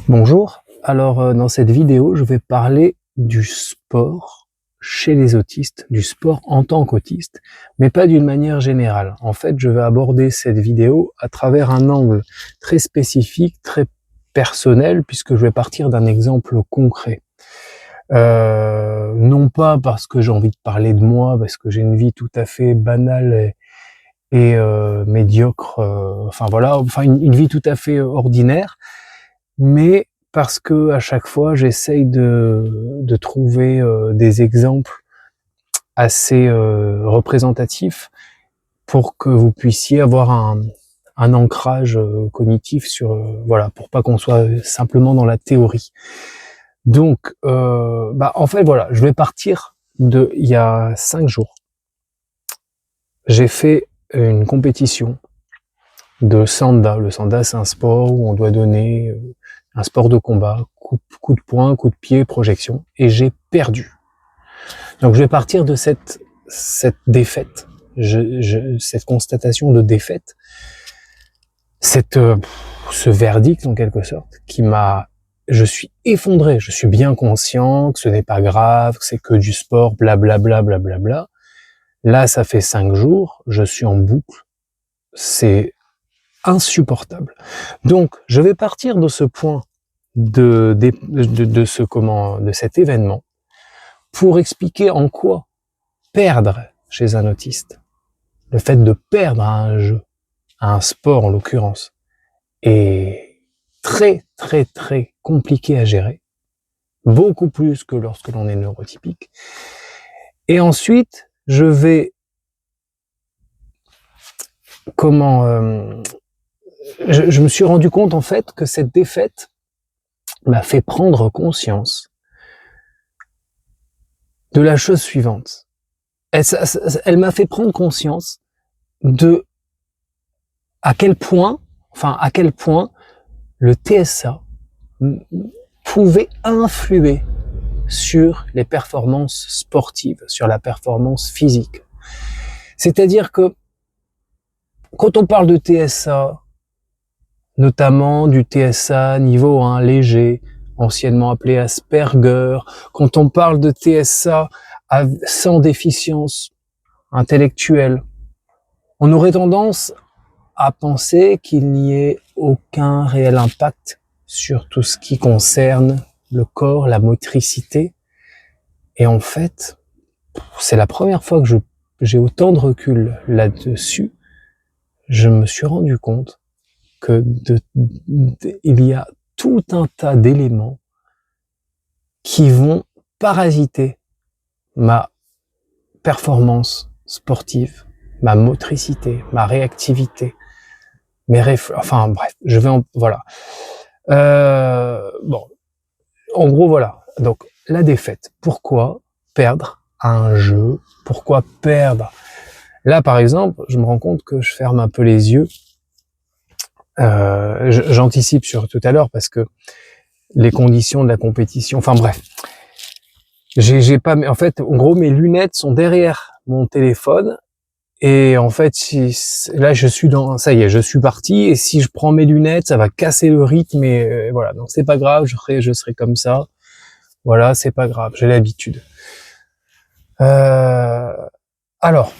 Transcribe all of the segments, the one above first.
Bonjour, alors dans cette vidéo, je vais parler du sport chez les autistes, du sport en tant qu'autiste, mais pas d'une manière générale. En fait, je vais aborder cette vidéo à travers un angle très spécifique, très personnel, puisque je vais partir d'un exemple concret. Non pas parce que j'ai envie de parler de moi, parce que j'ai une vie tout à fait banale et médiocre, une vie tout à fait ordinaire, mais parce que à chaque fois j'essaye de trouver des exemples assez représentatifs pour que vous puissiez avoir un ancrage cognitif sur voilà, pour pas qu'on soit simplement dans la théorie. Donc en fait voilà, je vais partir de il y a 5 jours. J'ai fait une compétition de sanda. Le sanda, c'est un sport où on doit donner un sport de combat, coup de poing, coup de pied, projection, et j'ai perdu. Donc je vais partir de cette défaite, cette constatation de défaite, ce verdict en quelque sorte, je suis effondré, je suis bien conscient que ce n'est pas grave, que c'est que du sport, blablabla, blablabla. Là, ça fait 5 jours, je suis en boucle, c'est insupportable. Donc, je vais partir de ce point de cet événement pour expliquer en quoi perdre chez un autiste, le fait de perdre à un jeu, à un sport en l'occurrence, est très très très compliqué à gérer, beaucoup plus que lorsque l'on est neurotypique. Et ensuite, je vais je me suis rendu compte en fait que cette défaite m'a fait prendre conscience de la chose suivante. Elle m'a fait prendre conscience de à quel point le TSA pouvait influer sur les performances sportives, sur la performance physique. C'est-à-dire que quand on parle de TSA, notamment du TSA niveau 1 léger, anciennement appelé Asperger, quand on parle de TSA sans déficience intellectuelle, on aurait tendance à penser qu'il n'y ait aucun réel impact sur tout ce qui concerne le corps, la motricité. Et en fait, c'est la première fois que j'ai autant de recul là-dessus. Je me suis rendu compte que il y a tout un tas d'éléments qui vont parasiter ma performance sportive, ma motricité, ma réactivité, voilà. En gros, voilà. Donc, la défaite. Pourquoi perdre à un jeu? Pourquoi perdre? Là, par exemple, je me rends compte que je ferme un peu les yeux. J'anticipe sur tout à l'heure parce que les conditions de la compétition, en fait, en gros, mes lunettes sont derrière mon téléphone. Et en fait, là, ça y est, je suis parti. Et si je prends mes lunettes, ça va casser le rythme. Et voilà, donc c'est pas grave. Je serai comme ça. Voilà, c'est pas grave. J'ai l'habitude. Alors,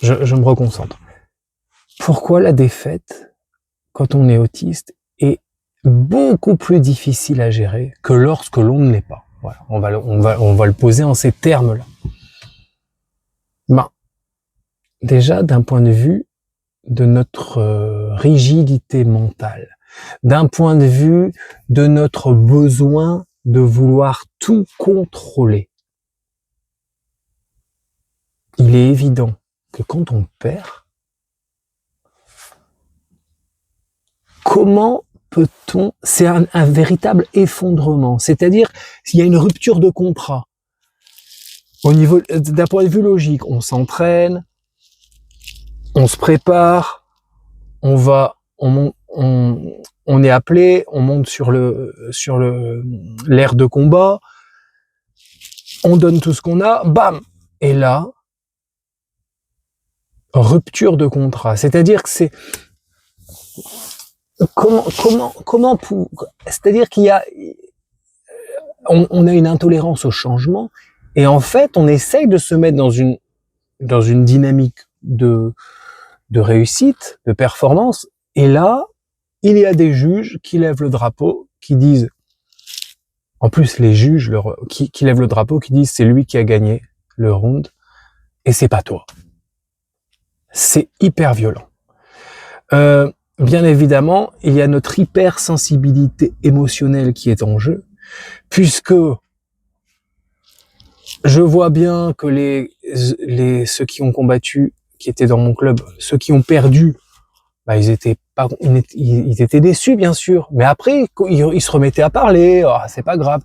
je me reconcentre. Pourquoi la défaite, quand on est autiste, est beaucoup plus difficile à gérer que lorsque l'on ne l'est pas? Voilà, on va le poser en ces termes-là. Déjà, d'un point de vue de notre rigidité mentale, d'un point de vue de notre besoin de vouloir tout contrôler, il est évident que quand on perd, comment peut-on... C'est un véritable effondrement, c'est-à-dire s'il y a une rupture de contrat. Au niveau d'un point de vue logique, on s'entraîne, on se prépare, on est appelé, on monte sur l'aire de combat, on donne tout ce qu'on a, bam! Et là, rupture de contrat. C'est-à-dire que c'est-à-dire on a une intolérance au changement, et en fait, on essaye de se mettre dans une dynamique de réussite, de performance, et là, il y a des juges qui lèvent le drapeau, qui disent, en plus les juges qui lèvent le drapeau, qui disent c'est lui qui a gagné le round, et c'est pas toi. C'est hyper violent. Bien évidemment, il y a notre hypersensibilité émotionnelle qui est en jeu, puisque je vois bien que ceux qui ont combattu, qui étaient dans mon club, ceux qui ont perdu, bah, ils étaient déçus, bien sûr. Mais après, ils se remettaient à parler. Oh, c'est pas grave.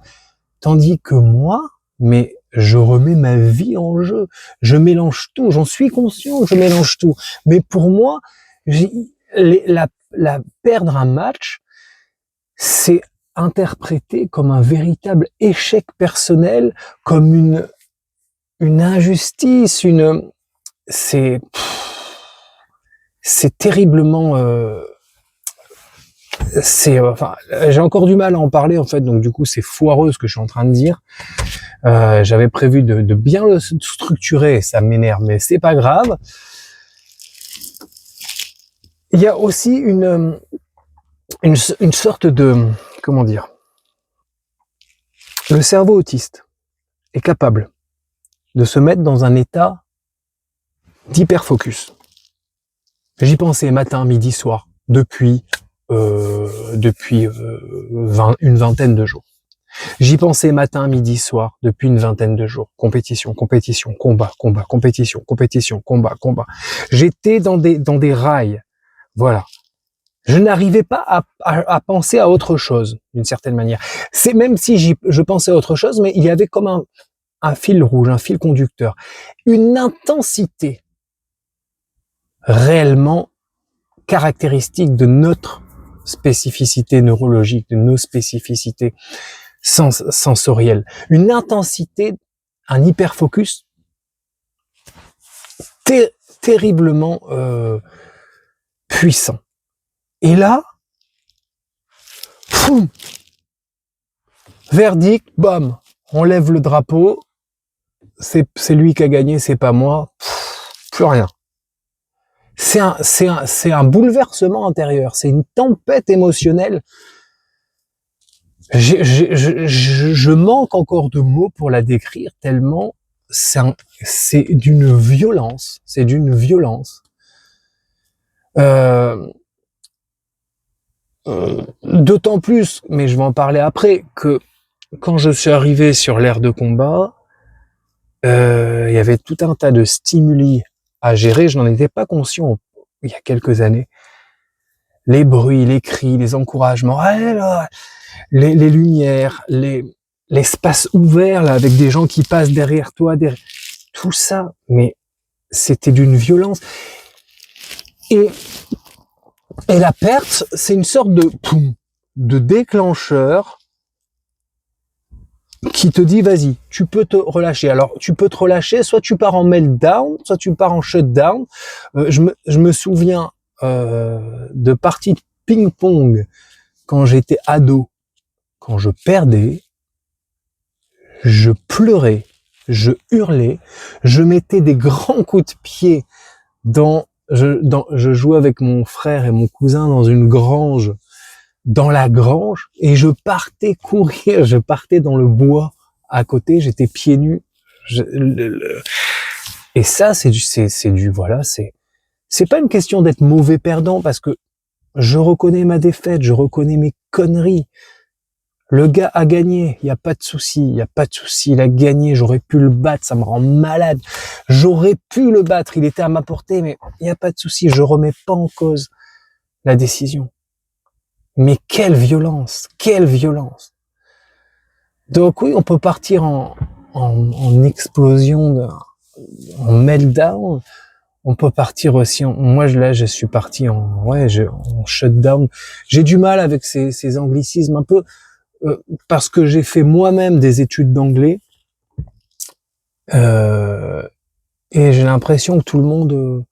Tandis que moi, mais je remets ma vie en jeu. Je mélange tout. J'en suis conscient. Je mélange tout. Mais pour moi, la perdre un match, c'est interprété comme un véritable échec personnel, comme une injustice, c'est terriblement, enfin, j'ai encore du mal à en parler en fait, donc du coup c'est foireux ce que je suis en train de dire. J'avais prévu de bien le structurer, ça m'énerve, mais c'est pas grave. Il y a aussi une sorte de, comment dire, le cerveau autiste est capable de se mettre dans un état d'hyperfocus. J'y pensais matin, midi, soir, depuis une vingtaine de jours. J'y pensais matin, midi, soir, depuis une vingtaine de jours. Compétition, compétition, combat, combat, compétition, compétition, combat, combat. J'étais dans des rails. Voilà. Je n'arrivais pas à penser à autre chose, d'une certaine manière. C'est même si je pensais à autre chose, mais il y avait comme un fil rouge, un fil conducteur. Une intensité réellement caractéristique de notre spécificité neurologique, de nos spécificités sensorielles. Une intensité, un hyperfocus terriblement puissant. Et là, poum, verdict, bam, on lève le drapeau, c'est lui qui a gagné, c'est pas moi, plus rien. C'est un bouleversement intérieur, c'est une tempête émotionnelle. Je manque encore de mots pour la décrire tellement c'est d'une violence, d'autant plus, mais je vais en parler après, que quand je suis arrivé sur l'aire de combat, il y avait tout un tas de stimuli à gérer, je n'en étais pas conscient il y a quelques années. Les bruits, les cris, les encouragements, les lumières, l'espace ouvert là avec des gens qui passent derrière toi, tout ça, mais c'était d'une violence. Et la perte, c'est une sorte de déclencheur qui te dit vas-y, tu peux te relâcher. Alors tu peux te relâcher, soit tu pars en meltdown, soit tu pars en shutdown. Je me souviens de parties de ping-pong quand j'étais ado, quand je perdais, je pleurais, je hurlais, je mettais des grands coups de pied je jouais avec mon frère et mon cousin dans une grange, dans la grange, et je partais courir, je partais dans le bois à côté, j'étais pieds nus. Et ça, c'est pas une question d'être mauvais perdant, parce que je reconnais ma défaite, je reconnais mes conneries. Le gars a gagné, il y a pas de souci, il a gagné, j'aurais pu le battre, ça me rend malade. J'aurais pu le battre, il était à ma portée, mais il y a pas de souci, je remets pas en cause la décision. Mais quelle violence, quelle violence. Donc oui, on peut partir en explosion, en meltdown. On peut partir aussi moi je suis parti en shutdown. J'ai du mal avec ces anglicismes un peu, parce que j'ai fait moi-même des études d'anglais, et j'ai l'impression que tout le monde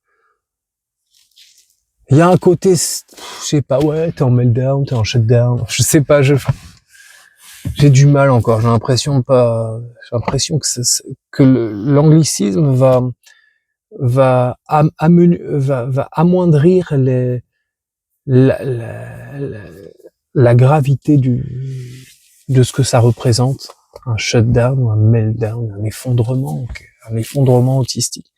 Il y a un côté, je sais pas, ouais, t'es en meltdown, t'es en shutdown, je sais pas, j'ai du mal encore, j'ai l'impression que l'anglicisme va amoindrir la, la gravité de ce que ça représente, un shutdown ou un meltdown, un effondrement autistique.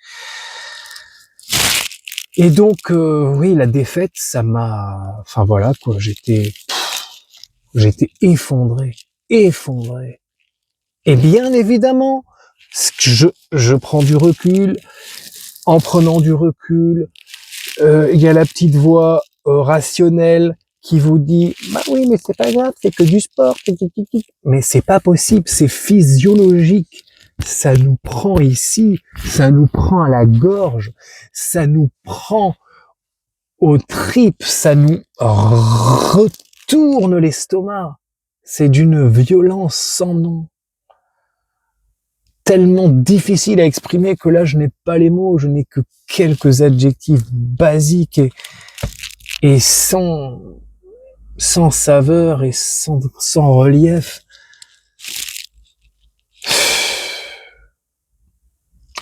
Et donc, oui, la défaite, ça m'a, enfin voilà, quoi, j'étais effondré. Et bien évidemment, je prends du recul. En prenant du recul, il y a la petite voix rationnelle qui vous dit bah oui mais c'est pas grave, c'est que du sport, mais c'est pas possible, c'est physiologique, ça nous prend ici, ça nous prend à la gorge, ça nous prend aux tripes, ça nous retourne l'estomac, c'est d'une violence sans nom, tellement difficile à exprimer que là je n'ai pas les mots, je n'ai que quelques adjectifs basiques et sans saveur et sans relief.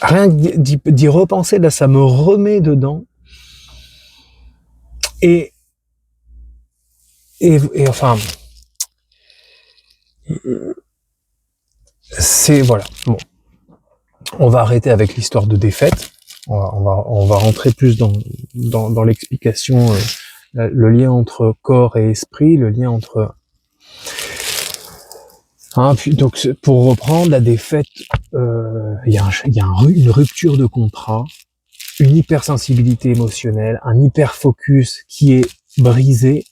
Rien que d'y repenser, là, ça me remet dedans. Et enfin, c'est, voilà. Bon. On va arrêter avec l'histoire de défaite. On va rentrer plus dans l'explication, le lien entre corps et esprit, le lien entre, puis donc pour reprendre la défaite, il y a une rupture de contrat, une hypersensibilité émotionnelle, un hyperfocus qui est brisé,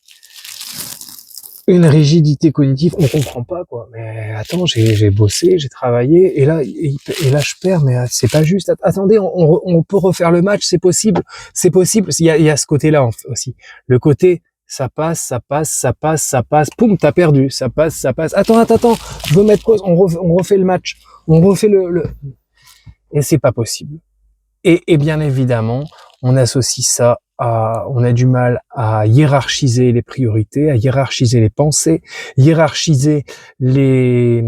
une rigidité cognitive, on comprend pas quoi. Mais attends, j'ai bossé, j'ai travaillé, et là je perds, mais c'est pas juste. Attendez, on peut refaire le match, c'est possible. Il y a ce côté-là aussi, le côté ça passe, poum, t'as perdu, ça passe. Attends, je veux mettre pause, on refait le match, on refait et c'est pas possible. Et bien évidemment, on associe ça on a du mal à hiérarchiser les priorités, à hiérarchiser les pensées, hiérarchiser les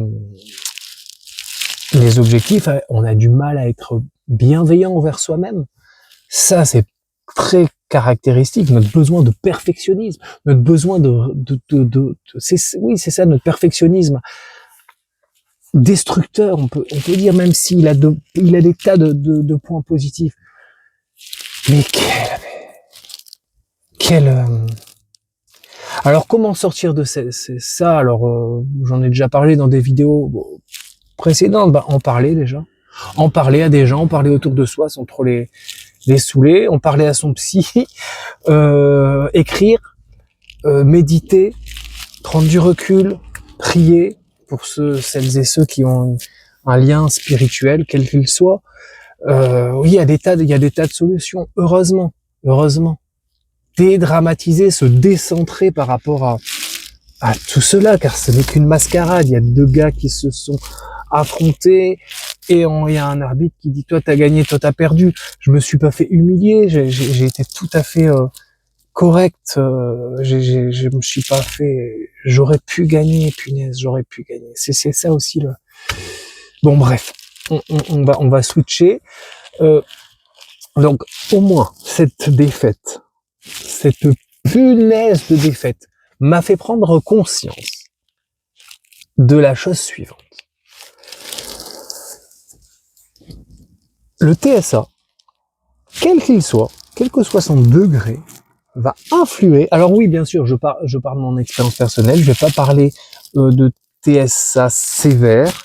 objectifs. On a du mal à être bienveillant envers soi-même. Ça, c'est très caractéristique, notre besoin de perfectionnisme, notre besoin c'est ça, notre perfectionnisme destructeur, on peut dire, même s'il a des tas de points positifs. Mais alors comment sortir de ça? Alors j'en ai déjà parlé dans des vidéos précédentes. En parler déjà, en parler à des gens, en parler autour de soi sans trop les saouler, en parler à son psy, écrire, méditer, prendre du recul, prier pour celles et ceux qui ont un lien spirituel, quel qu'il soit. Oui, il y a des tas de solutions. Heureusement. Dédramatiser, se décentrer par rapport à tout cela, car ce n'est qu'une mascarade. Il y a deux gars qui se sont affrontés et il y a un arbitre qui dit toi t'as gagné, toi t'as perdu. Je me suis pas fait humilier, j'ai été tout à fait correct. Je me suis pas fait. J'aurais pu gagner, punaise, j'aurais pu gagner. C'est ça aussi le. Bon bref, on va switcher. Donc au moins cette défaite. Cette punaise de défaite m'a fait prendre conscience de la chose suivante. Le TSA, quel qu'il soit, quel que soit son degré, va influer. Alors oui, bien sûr, je parle de mon expérience personnelle. Je vais pas parler de TSA sévère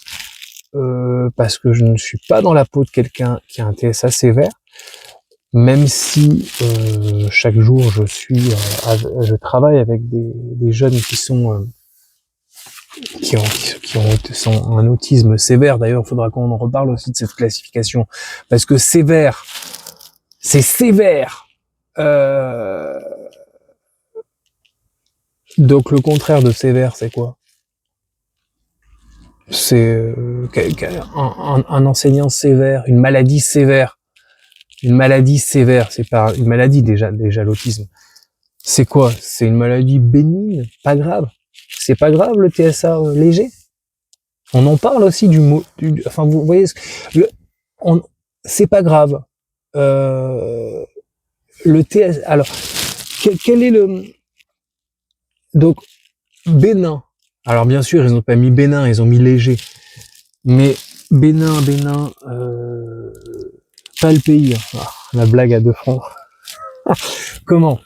parce que je ne suis pas dans la peau de quelqu'un qui a un TSA sévère. Même si chaque jour je travaille avec des jeunes qui sont qui ont un autisme sévère. D'ailleurs, il faudra qu'on en reparle aussi de cette classification, parce que sévère, c'est sévère. Donc le contraire de sévère, c'est quoi? C'est un enseignant sévère, une maladie sévère. une maladie sévère, c'est pas une maladie déjà l'autisme. C'est quoi? C'est une maladie bénigne, pas grave. C'est pas grave le TSA léger. On en parle aussi du mot, enfin vous voyez, c'est pas grave. Le TSA, alors quel est le donc bénin. Alors bien sûr ils n'ont pas mis bénin, ils ont mis léger. Mais bénin, pas le pays. Ah, la blague à 2 francs. Comment?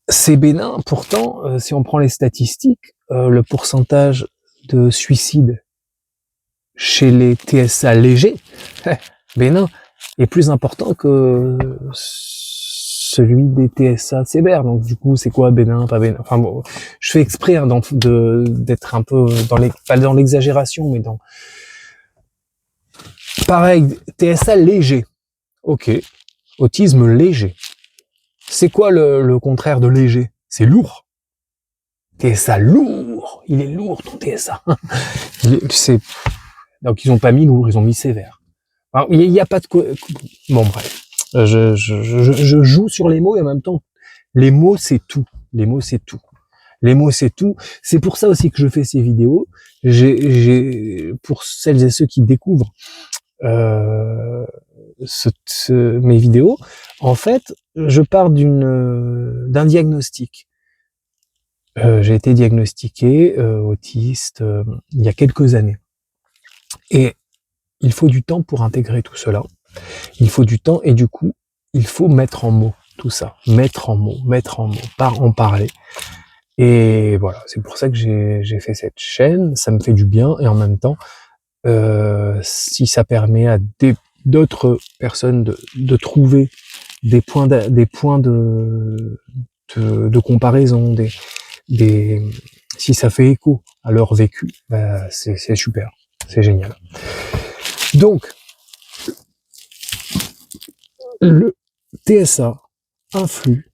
C'est bénin, pourtant, si on prend les statistiques, le pourcentage de suicides chez les TSA légers, bénin, est plus important que celui des TSA sévères. Donc du coup, c'est quoi bénin, pas bénin? Enfin bon, je fais exprès hein, d'être un peu pas dans l'exagération, mais dans pareil, TSA léger. Ok, autisme léger. C'est quoi le contraire de léger? C'est lourd. TSA lourd. Il est lourd ton TSA. Donc ils ont pas mis lourd, ils ont mis sévère. Alors, il y a pas de bon bref. Je joue sur les mots et en même temps, les mots c'est tout. Les mots c'est tout. Les mots c'est tout. C'est pour ça aussi que je fais ces vidéos. Pour celles et ceux qui découvrent mes vidéos, en fait, je pars d'un diagnostic. J'ai été diagnostiqué autiste il y a quelques années. Et il faut du temps pour intégrer tout cela. Il faut du temps et du coup, il faut mettre en mots tout ça. Mettre en mots, en parler. Et voilà, c'est pour ça que j'ai fait cette chaîne. Ça me fait du bien et en même temps, si ça permet à d'autres personnes de trouver des points de comparaison, si ça fait écho à leur vécu, bah, c'est super, c'est génial. Donc, le TSA influe,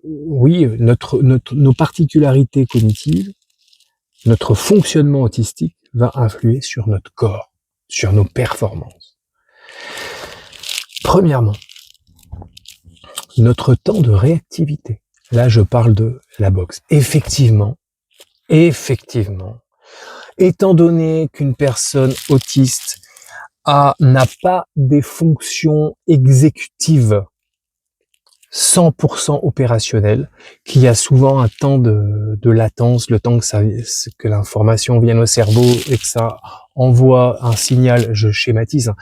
oui, nos particularités cognitives, notre fonctionnement autistique va influer sur notre corps, sur nos performances. Premièrement, notre temps de réactivité. Là, je parle de la boxe. Effectivement, étant donné qu'une personne autiste n'a pas des fonctions exécutives 100% opérationnelles, qu'il y a souvent un temps de latence, le temps que l'information vienne au cerveau et que ça envoie un signal, je schématise,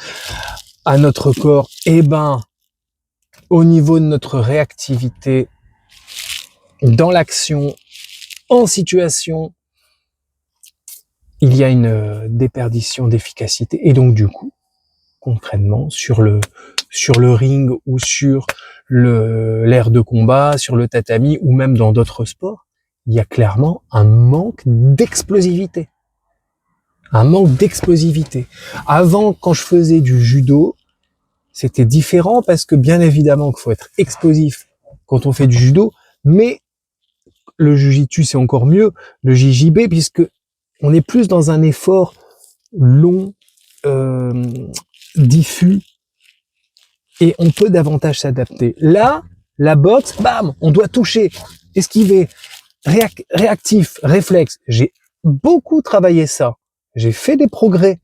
à notre corps, au niveau de notre réactivité dans l'action, en situation, il y a une déperdition d'efficacité. Et donc, du coup, concrètement, sur le ring ou sur l'aire de combat, sur le tatami ou même dans d'autres sports, il y a clairement un manque d'explosivité. Avant, quand je faisais du judo, c'était différent parce que bien évidemment qu'il faut être explosif quand on fait du judo, mais le jujitsu c'est encore mieux, le JJB, puisque on est plus dans un effort long, diffus, et on peut davantage s'adapter. Là, la boxe, bam, on doit toucher, esquiver, réactif, réflexe. J'ai beaucoup travaillé ça, j'ai fait des progrès,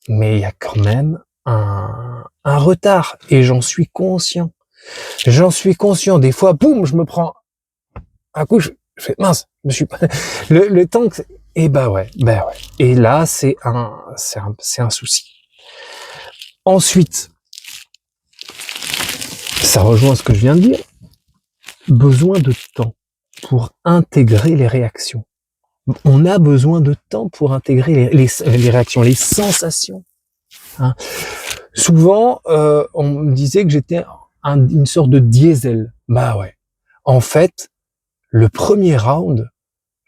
mais il y a quand même un retard, et j'en suis conscient. Des fois, boum, je me prends un coup, je fais mince, je me suis pas le temps que ouais. Et là, c'est un souci. Ensuite, ça rejoint ce que je viens de dire. Besoin de temps pour intégrer les réactions. On a besoin de temps pour intégrer les réactions, les sensations. Hein. Souvent, on me disait que j'étais une sorte de diesel. Bah ouais. En fait, le premier round,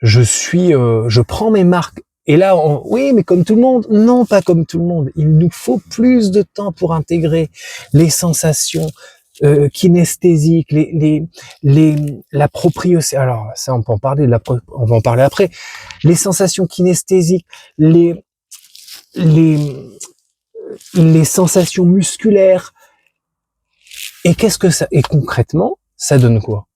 je prends mes marques. Et là, oui, mais comme tout le monde. Non, pas comme tout le monde. Il nous faut plus de temps pour intégrer les sensations kinesthésiques, la proprioception. Alors, ça, on peut en parler, on va en parler après. Les sensations kinesthésiques, les sensations musculaires. Et qu'est-ce que ça, et concrètement, ça donne quoi?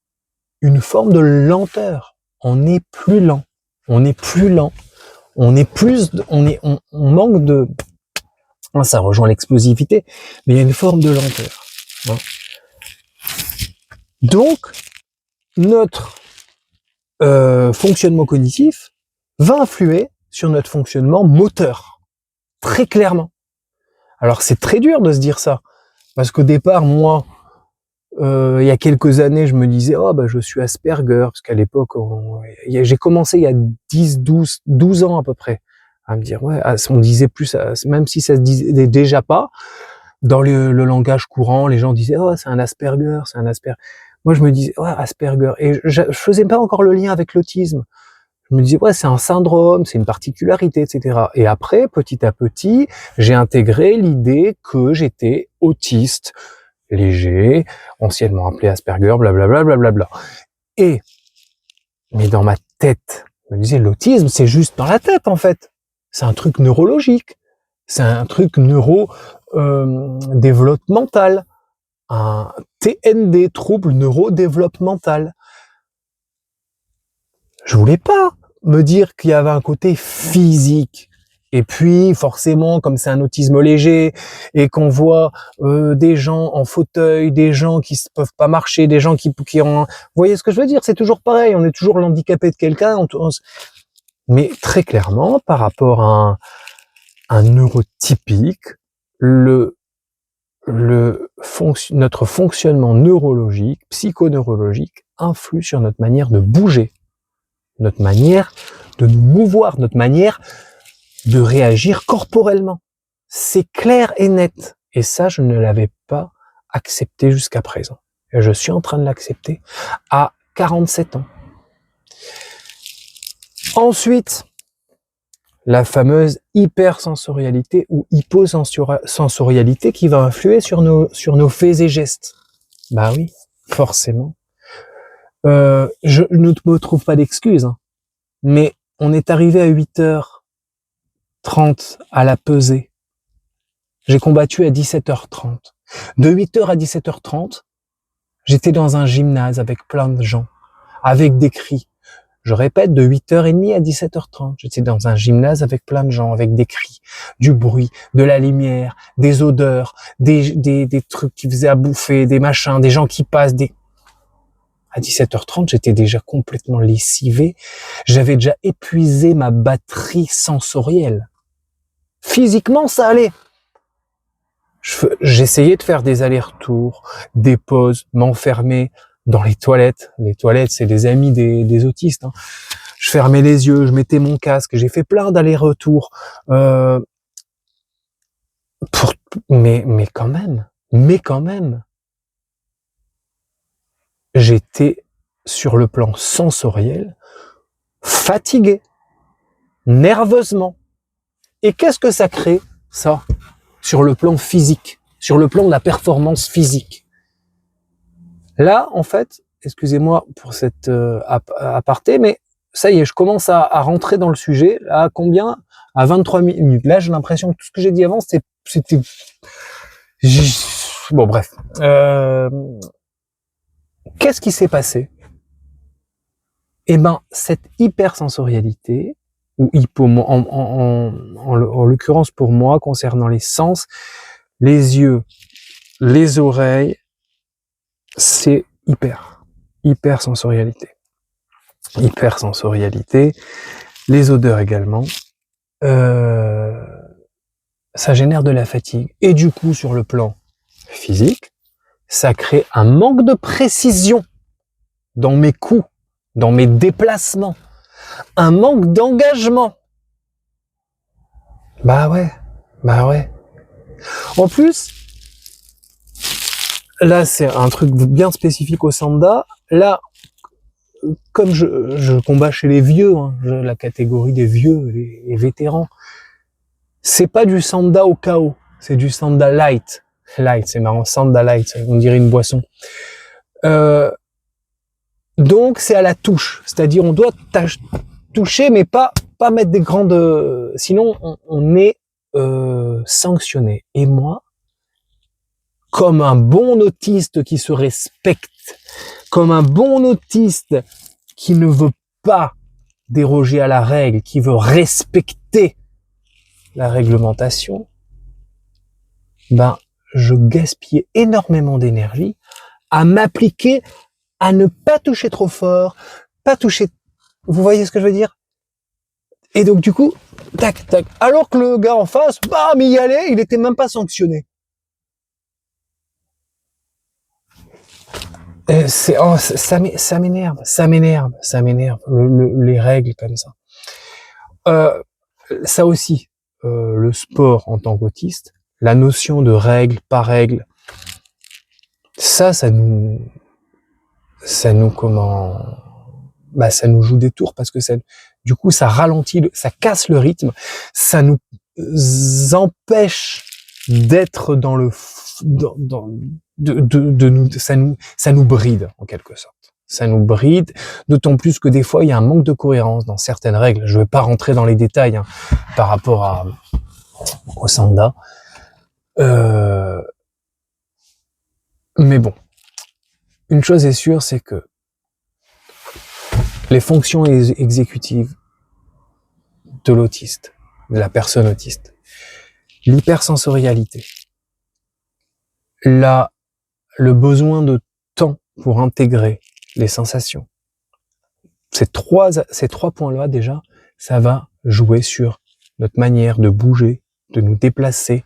Une forme de lenteur. On est plus lent. On est plus lent. On est plus, on manque de, ça rejoint l'explosivité, mais il y a une forme de lenteur. Hein. Donc, notre fonctionnement cognitif va influer sur notre fonctionnement moteur, très clairement. Alors c'est très dur de se dire ça, parce qu'au départ, moi, il y a quelques années, je me disais, oh bah je suis Asperger, parce qu'à l'époque, j'ai commencé il y a 12 ans à peu près, à me dire, ouais, on disait plus, même si ça se disait déjà pas, dans le langage courant, les gens disaient, oh c'est un Asperger, c'est un Asperger. Moi je me disais, ouais, Asperger, et je faisais pas encore le lien avec l'autisme. Je me disais, ouais, c'est un syndrome, c'est une particularité, etc. Et après, petit à petit, j'ai intégré l'idée que j'étais autiste, léger, anciennement appelé Asperger, blablabla, blablabla. Mais dans ma tête, je me disais, l'autisme, c'est juste dans la tête, en fait. C'est un truc neurologique. C'est un truc développemental. Un TND, trouble neurodéveloppemental. Je voulais pas me dire qu'il y avait un côté physique. Et puis, forcément, comme c'est un autisme léger, et qu'on voit des gens en fauteuil, des gens qui ne peuvent pas marcher, des gens qui ont... Vous voyez ce que je veux dire? C'est toujours pareil, on est toujours l'handicapé de quelqu'un. Mais très clairement, par rapport à un neurotypique, notre fonctionnement neurologique, psychoneurologique, influe sur notre manière de bouger, notre manière de nous mouvoir, notre manière de réagir corporellement. C'est clair et net. Et ça, je ne l'avais pas accepté jusqu'à présent. Et je suis en train de l'accepter à 47 ans. Ensuite, la fameuse hypersensorialité ou hyposensorialité qui va influer sur nos faits et gestes. Bah oui, forcément. Je ne me trouve pas d'excuses, hein, mais on est arrivé à 8h30 à la pesée. J'ai combattu à 17h30. De 8h à 17h30, j'étais dans un gymnase avec plein de gens, avec des cris. Je répète, de 8h30 à 17h30, j'étais dans un gymnase avec plein de gens, avec des cris, du bruit, de la lumière, des odeurs, des trucs qui faisaient à bouffer, des machins, des gens qui passent, À 17h30, j'étais déjà complètement lessivé. J'avais déjà épuisé ma batterie sensorielle. Physiquement, ça allait. J'essayais de faire des allers-retours, des pauses, m'enfermer dans les toilettes. Les toilettes, c'est les amis des autistes. Hein. Je fermais les yeux, je mettais mon casque, j'ai fait plein d'allers-retours. Mais quand même, j'étais sur le plan sensoriel fatigué, nerveusement. Et qu'est-ce que ça crée, ça, sur le plan physique, sur le plan de la performance physique? Là, en fait, excusez-moi pour cette aparté, mais ça y est, je commence à rentrer dans le sujet. À combien? À 23 minutes. Là, j'ai l'impression que tout ce que j'ai dit avant, c'était... Bon, bref. Qu'est-ce qui s'est passé? Eh ben, cette hypersensorialité, ou en l'occurrence pour moi, concernant les sens, les yeux, les oreilles, c'est hypersensorialité. Hypersensorialité, les odeurs également, ça génère de la fatigue. Et du coup, sur le plan physique, ça crée un manque de précision dans mes coups, dans mes déplacements, un manque d'engagement. Bah ouais. En plus, là c'est un truc bien spécifique au sanda. Là, comme je combats chez les vieux, hein, la catégorie des vieux, les vétérans, c'est pas du sanda au chaos, c'est du sanda light. Light, c'est marrant, sanda light, on dirait une boisson. Donc c'est à la touche, c'est-à-dire on doit toucher, mais pas mettre des grandes. Sinon on est sanctionner. Et moi, comme un bon autiste qui se respecte, comme un bon autiste qui ne veut pas déroger à la règle, qui veut respecter la réglementation, ben, je gaspillais énormément d'énergie à m'appliquer à ne pas toucher trop fort, pas toucher, vous voyez ce que je veux dire? Et donc, du coup, tac, tac, alors que le gars en face, bam, il y allait, il était même pas sanctionné. Ça m'énerve, les règles comme ça. Ça aussi, le sport en tant qu'autiste, la notion de règle, pas règle, ça nous ça nous joue des tours parce que du coup, ça ralentit, ça casse le rythme, ça nous empêche d'être dans le, ça nous bride en quelque sorte. Ça nous bride, d'autant plus que des fois, il y a un manque de cohérence dans certaines règles. Je ne vais pas rentrer dans les détails par rapport au Sanda. Mais bon, une chose est sûre, c'est que les fonctions exécutives de l'autiste, de la personne autiste, l'hypersensorialité, le besoin de temps pour intégrer les sensations, ces trois points-là déjà, ça va jouer sur notre manière de bouger, de nous déplacer,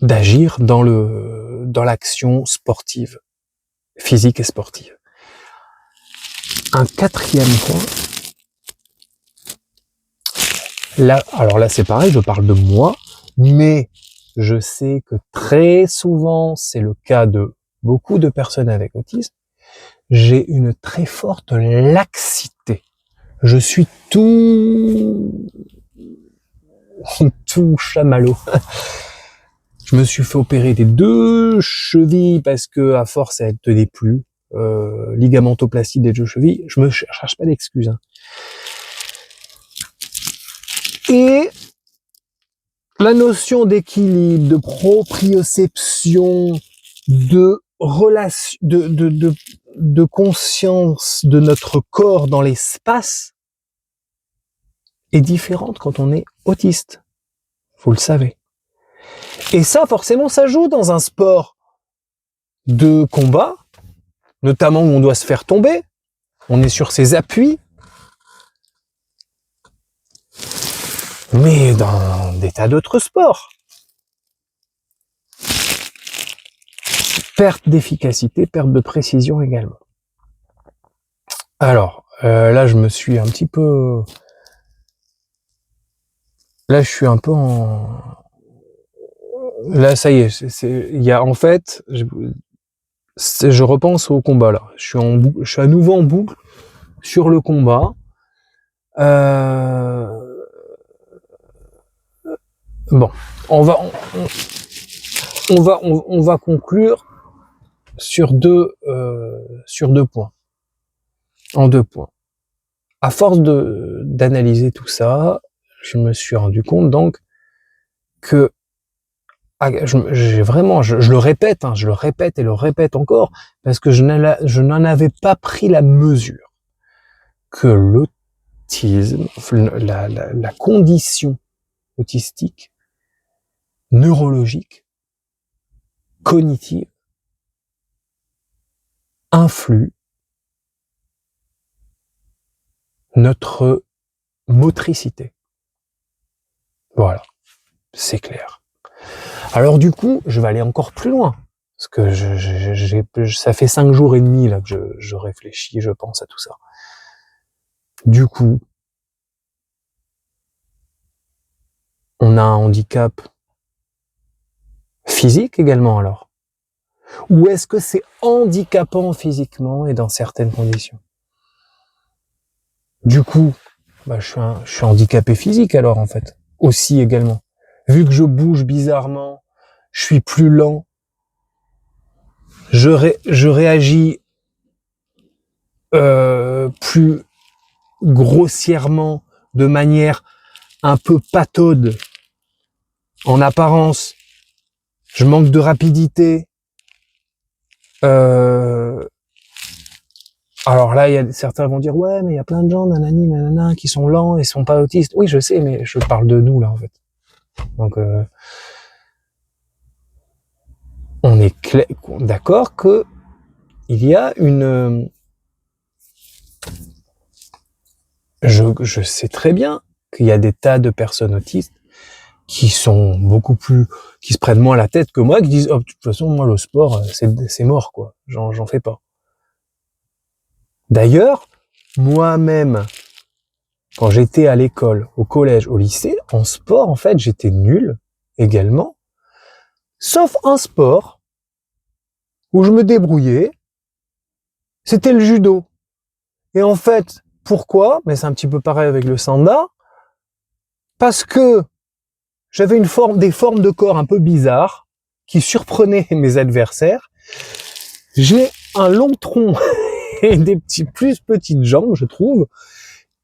d'agir dans l'action sportive, physique et sportive. Un quatrième point, alors là c'est pareil, je parle de moi, mais je sais que très souvent, c'est le cas de beaucoup de personnes avec autisme, j'ai une très forte laxité. Je suis tout chamallow. Je me suis fait opérer des 2 chevilles parce que à force elles tenaient plus. Ligamentoplastie des 2 chevilles. Je me cherche pas d'excuses. Et la notion d'équilibre, de proprioception, de relation, de conscience de notre corps dans l'espace est différente quand on est autiste. Vous le savez. Et ça, forcément, ça joue dans un sport de combat, notamment où on doit se faire tomber. On est sur ses appuis. Mais dans des tas d'autres sports. Perte d'efficacité, perte de précision également. Alors, là, je me suis un petit peu... Là, je suis un peu en... Là, ça y est, il y a en fait... Je repense au combat, là. Je suis à nouveau en boucle sur le combat. Bon, on va conclure sur deux points. En 2 points. À force d'analyser tout ça, je me suis rendu compte donc que je le répète, je le répète et le répète encore, parce que je n'en avais pas pris la mesure que l'autisme, la condition autistique, neurologique, cognitive, influe notre motricité. Voilà, c'est clair. Alors du coup, je vais aller encore plus loin, parce que ça fait 5 jours et demi là que je réfléchis, je pense à tout ça. Du coup, on a un handicap physique également alors? Ou est-ce que c'est handicapant physiquement et dans certaines conditions? Du coup, je suis handicapé physique alors en fait, aussi également. Vu que je bouge bizarrement, je suis plus lent, je réagis plus grossièrement, de manière un peu pataude en apparence, je manque de rapidité. Alors là, certains vont dire ouais, mais il y a plein de gens, nanani, nanana, qui sont lents et sont pas autistes. Oui, je sais, mais je parle de nous là en fait. Donc on est d'accord que il y a une. Je sais très bien qu'il y a des tas de personnes autistes qui sont beaucoup plus, qui se prennent moins la tête que moi, qui disent oh, de toute façon moi le sport c'est mort quoi, j'en fais pas. D'ailleurs, moi-même, quand j'étais à l'école, au collège, au lycée, en sport, en fait, j'étais nul également, sauf un sport où je me débrouillais, c'était le judo. Et en fait, pourquoi? Mais c'est un petit peu pareil avec le sanda, parce que j'avais des formes de corps un peu bizarres qui surprenaient mes adversaires. J'ai un long tronc et des plus petites jambes, je trouve.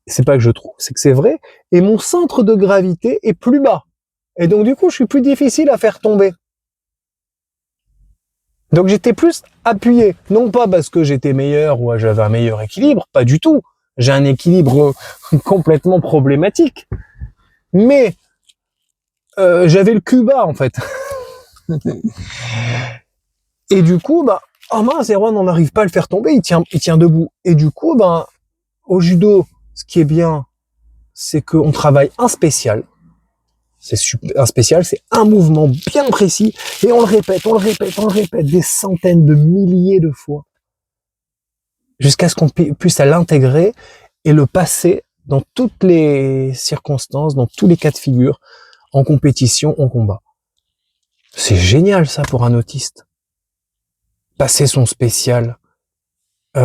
C'est pas que je trouve, c'est que c'est vrai. Et mon centre de gravité est plus bas. Et donc, du coup, je suis plus difficile à faire tomber. Donc, j'étais plus appuyé. Non pas parce que j'étais meilleur ou j'avais un meilleur équilibre, pas du tout. J'ai un équilibre complètement problématique. Mais, j'avais le cul bas, en fait. Et du coup, oh mince, Erwan, on n'arrive pas à le faire tomber, il tient debout. Et du coup, au judo, ce qui est bien, c'est qu'on travaille un spécial. Un spécial, c'est un mouvement bien précis, et on le répète, des centaines de milliers de fois, jusqu'à ce qu'on puisse l'intégrer et le passer dans toutes les circonstances, dans tous les cas de figure, en compétition, en combat. C'est génial ça pour un autiste. Passer son spécial. Et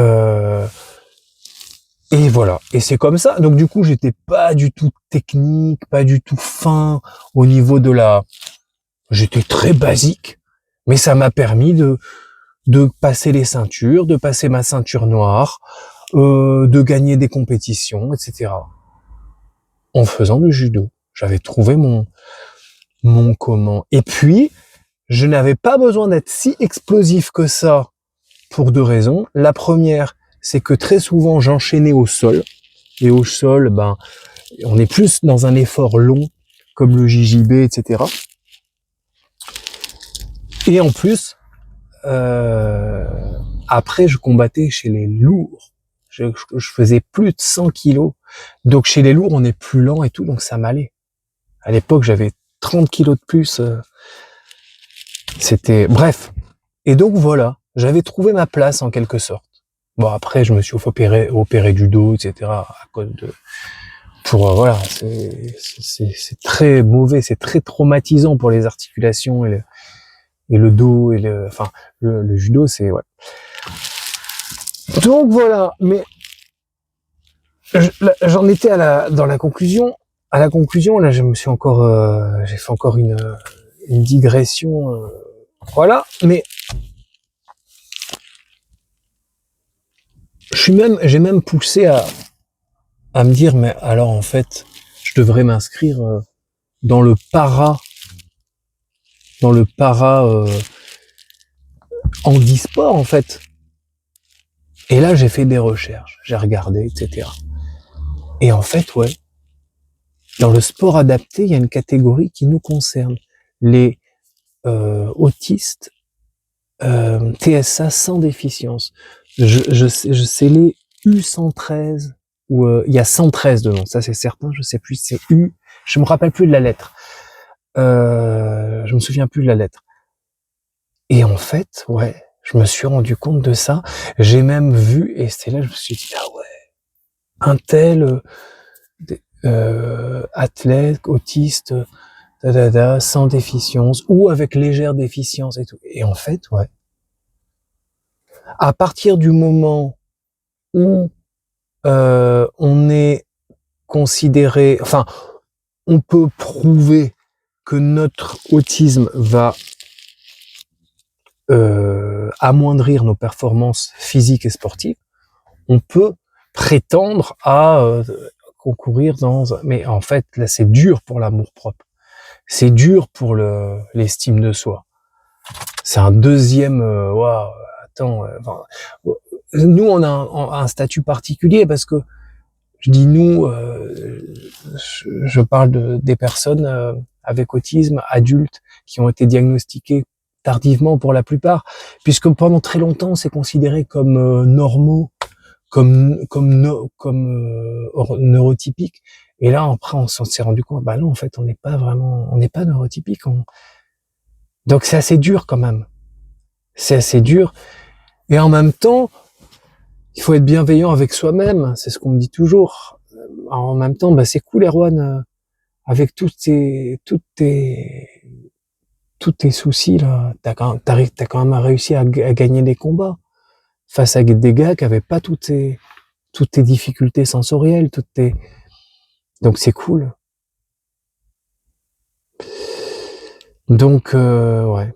voilà. Et c'est comme ça. Donc du coup, j'étais pas du tout technique, pas du tout fin au niveau de j'étais très basique, mais ça m'a permis de passer les ceintures, de passer ma ceinture noire, de gagner des compétitions, etc. En faisant du judo. J'avais trouvé mon comment. Et puis, je n'avais pas besoin d'être si explosif que ça pour deux raisons. La première, c'est que très souvent, j'enchaînais au sol. Et au sol, on est plus dans un effort long, comme le JJB, etc. Et en plus, après, je combattais chez les lourds. Je faisais plus de 100 kilos. Donc, chez les lourds, on est plus lent et tout, donc ça m'allait. À l'époque, j'avais 30 kilos de plus. Bref. Et donc, voilà. J'avais trouvé ma place, en quelque sorte. Bon, après, je me suis opéré du dos, etc. à cause de... voilà. C'est très mauvais, c'est très traumatisant pour les articulations et le dos et le judo, c'est, ouais. Donc voilà, mais j'en étais dans la conclusion. À la conclusion, là, je me suis encore, j'ai fait encore une digression, voilà. Mais j'ai même poussé à me dire, mais alors en fait, je devrais m'inscrire dans le para handisport en fait. Et là, j'ai fait des recherches, j'ai regardé, etc. Et en fait, ouais. Dans le sport adapté, il y a une catégorie qui nous concerne. Les autistes TSA sans déficience. Je sais les U113 ou il y a 113 dedans, ça c'est certain, je sais plus, c'est U, je me rappelle plus de la lettre. Je me souviens plus de la lettre. Et en fait, ouais, je me suis rendu compte de ça. J'ai même vu, et c'est là que je me suis dit, ah ouais, un tel athlète, autiste, sans déficience, ou avec légère déficience et tout. Et en fait, ouais. À partir du moment où on est considéré, enfin, on peut prouver que notre autisme va amoindrir nos performances physiques et sportives, on peut prétendre à concourir mais en fait, là, c'est dur pour l'amour-propre. C'est dur pour l'estime de soi. C'est un deuxième, waouh, attends, nous, on a un statut particulier parce que, je dis nous, je parle des personnes avec autisme, adultes, qui ont été diagnostiquées tardivement pour la plupart, puisque pendant très longtemps, c'est considéré comme normaux, comme neurotypique. Et là, après, on s'est rendu compte, bah non, en fait, on n'est pas neurotypique. Donc c'est assez dur quand même. C'est assez dur. Et en même temps, il faut être bienveillant avec soi-même. C'est ce qu'on me dit toujours. En même temps, bah c'est cool, Erwan, avec tous tes soucis là, t'as quand même réussi à gagner des combats face à des gars qui avaient pas toutes tes difficultés sensorielles, donc c'est cool. Donc ouais.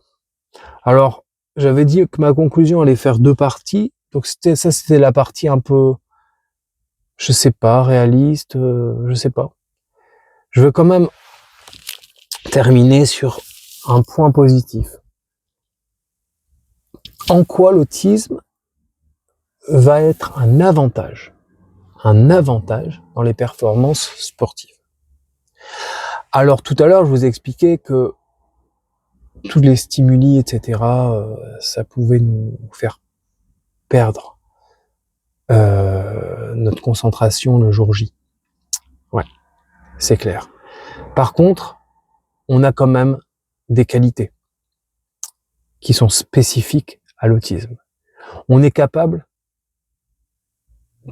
Alors j'avais dit que ma conclusion allait faire 2 parties. Donc c'était la partie un peu, je sais pas, réaliste, je sais pas. Je veux quand même terminer sur un point positif. En quoi l'autisme va être un avantage dans les performances sportives. Alors tout à l'heure, je vous ai expliqué que tous les stimuli, etc., ça pouvait nous faire perdre notre concentration le jour J. Ouais, c'est clair. Par contre, on a quand même des qualités qui sont spécifiques à l'autisme. On est capable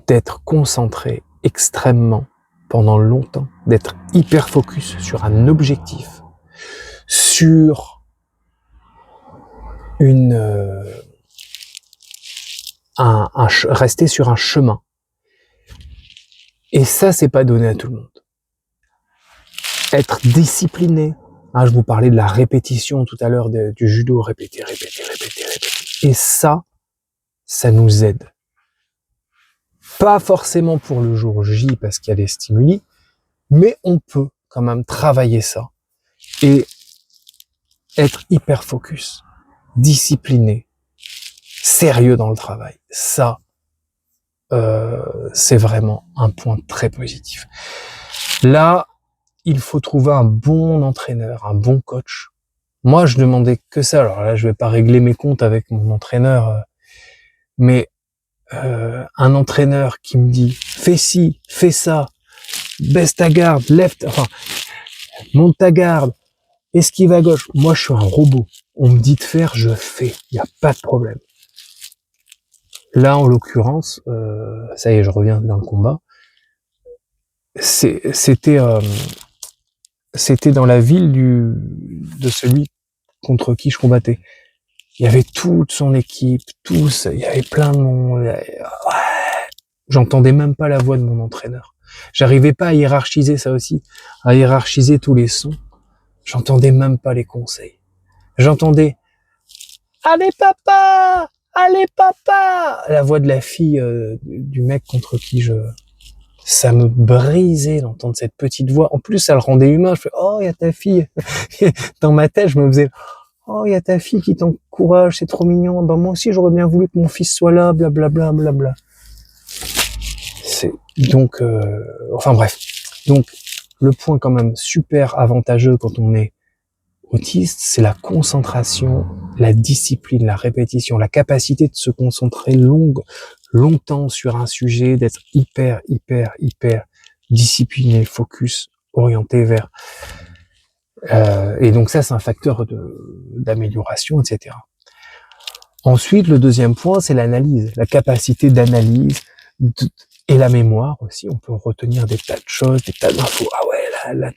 d'être concentré extrêmement pendant longtemps, d'être hyper focus sur un objectif, sur rester sur un chemin. Et ça, c'est pas donné à tout le monde. Être discipliné. Hein, je vous parlais de la répétition tout à l'heure du judo, répéter. Et ça nous aide. Pas forcément pour le jour J parce qu'il y a des stimuli, mais on peut quand même travailler ça et être hyper focus, discipliné, sérieux dans le travail. Ça, c'est vraiment un point très positif. Là, il faut trouver un bon entraîneur, un bon coach. Moi, je demandais que ça. Alors là, je vais pas régler mes comptes avec mon entraîneur, mais un entraîneur qui me dit fais ci, fais ça, baisse ta garde, monte ta garde, esquive à gauche. Moi, je suis un robot. On me dit de faire, je fais. Il n'y a pas de problème. Là, en l'occurrence, ça y est, je reviens dans le combat. C'était dans la ville de celui contre qui je combattais. Il y avait toute son équipe, il y avait plein de monde. J'entendais même pas la voix de mon entraîneur. J'arrivais pas à hiérarchiser ça aussi, à hiérarchiser tous les sons. J'entendais même pas les conseils. J'entendais « Allez papa! Allez papa !» La voix de la fille du mec contre qui ça me brisait d'entendre cette petite voix. En plus, ça le rendait humain. Je fais « Oh, il y a ta fille !» Dans ma tête, je me faisais « Oh, il y a ta fille qui t'encourage, c'est trop mignon. Ben, moi aussi, j'aurais bien voulu que mon fils soit là, blablabla, blabla. » Donc, enfin bref. Donc, le point quand même super avantageux quand on est autiste, c'est la concentration, la discipline, la répétition, la capacité de se concentrer longtemps sur un sujet, d'être hyper discipliné, focus, orienté vers. Et donc ça, c'est un facteur d'amélioration, etc. Ensuite, le deuxième point, c'est l'analyse, la capacité d'analyse et la mémoire aussi. On peut retenir des tas de choses, des tas d'infos. Ah ouais, là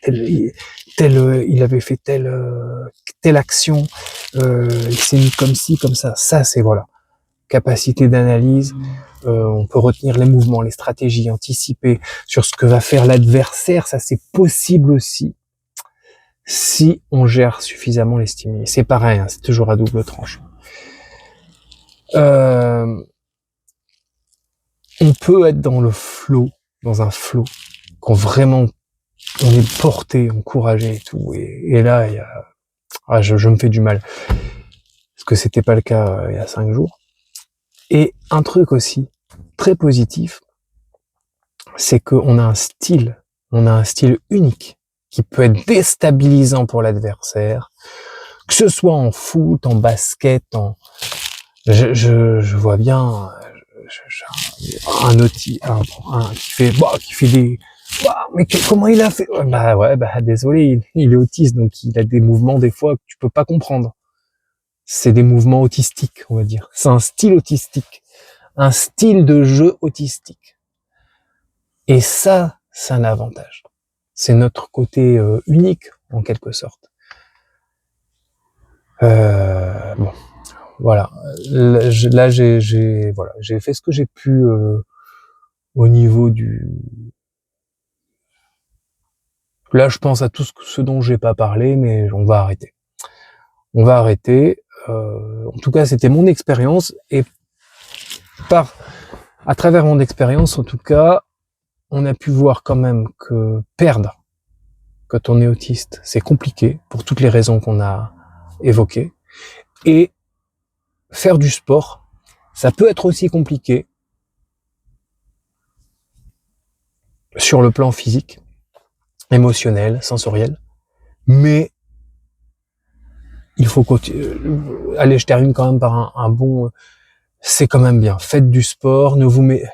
il avait fait telle action, il s'est mis comme ci, comme ça. Ça, c'est voilà, capacité d'analyse. On peut retenir les mouvements, les stratégies, anticiper sur ce que va faire l'adversaire. Ça, c'est possible aussi si on gère suffisamment les stimuli. C'est pareil, hein, c'est toujours à double tranchant. On peut être dans un flow quand vraiment on est porté, encouragé et tout. Et là, je me fais du mal. Parce que c'était pas le cas il y a 5 jours. Et un truc aussi, très positif, c'est qu'on a un style unique qui peut être déstabilisant pour l'adversaire, que ce soit en foot, en basket, je vois bien un outil, qui fait des, mais comment il a fait? Désolé, il est autiste, donc il a des mouvements des fois que tu peux pas comprendre. C'est des mouvements autistiques, on va dire. C'est un style autistique, un style de jeu autistique. Et ça, c'est un avantage. C'est notre côté unique, en quelque sorte. Bon, voilà. Là, j'ai fait ce que j'ai pu au niveau du. Là, je pense à tout ce dont j'ai pas parlé, mais on va arrêter. On va arrêter. En tout cas, c'était mon expérience et à travers mon expérience, en tout cas, on a pu voir quand même que perdre quand on est autiste, c'est compliqué pour toutes les raisons qu'on a évoquées. Et faire du sport, ça peut être aussi compliqué sur le plan physique, émotionnel, sensoriel. Mais il faut allez, je termine quand même par un bon. C'est quand même bien. Faites du sport. Ne vous mettez.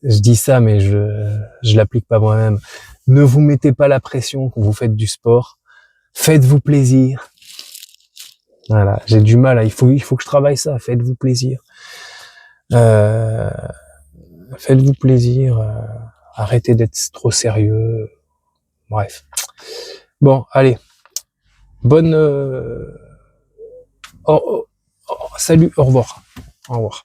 Je dis ça, mais je l'applique pas moi-même. Ne vous mettez pas la pression quand vous faites du sport. Faites-vous plaisir. Voilà, j'ai du mal. Il faut que je travaille ça. Faites-vous plaisir. Faites-vous plaisir. Arrêtez d'être trop sérieux. Bref. Bon, allez. Bonne. Salut. Au revoir. Au revoir.